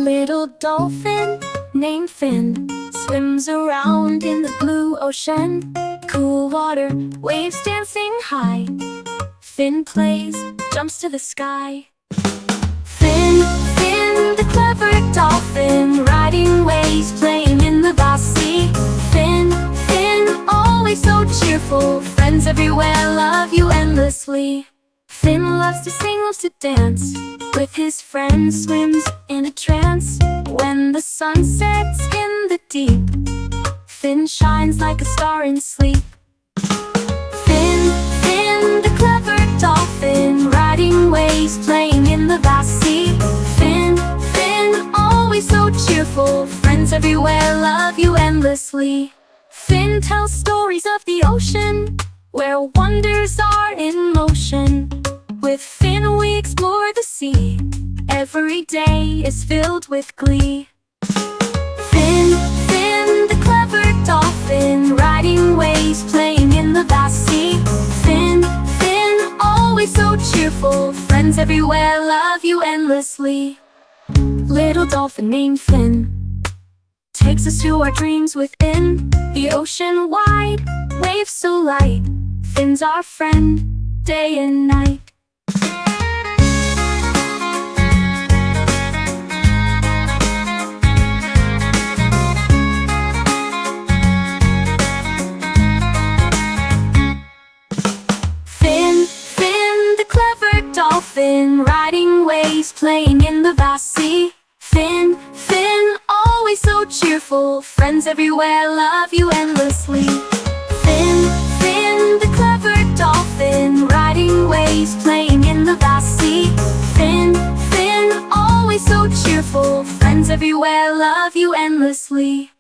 Little dolphin named Fin swims around in the blue ocean. Cool water, waves dancing high. Fin plays, jumps to the sky. Fin, Fin, the clever dolphin, riding waves, playing in the vast sea. Fin, Fin, always so cheerful, friends everywhere love you endlessly. Fin loves to sing, loves to dance, with his friends swims in a trance. When the sun sets in the deep, Fin shines like a star in sleep. Fin, Fin, the clever dolphin, riding waves, playing in the vast sea. Fin, Fin, always so cheerful, friends everywhere love you endlessly. Fin tells stories of the ocean, where wonders are in motion. With Fin we explore the sea, every day is filled with glee. Fin, Fin, the clever dolphin, riding waves, playing in the vast sea. Fin, Fin, always so cheerful, friends everywhere love you endlessly. Little dolphin named Fin takes us to our dreams within the ocean wide, waves so light. Fin's our friend, day and night. Fin, Fin, the clever dolphin, riding waves, playing in the vast sea. Fin, Fin, always so cheerful, friends everywhere love you endlessly. Fin, Fin, the clever dolphin, riding waves, playing in the vast sea. Fin, Fin, always so cheerful, friends everywhere love you endlessly.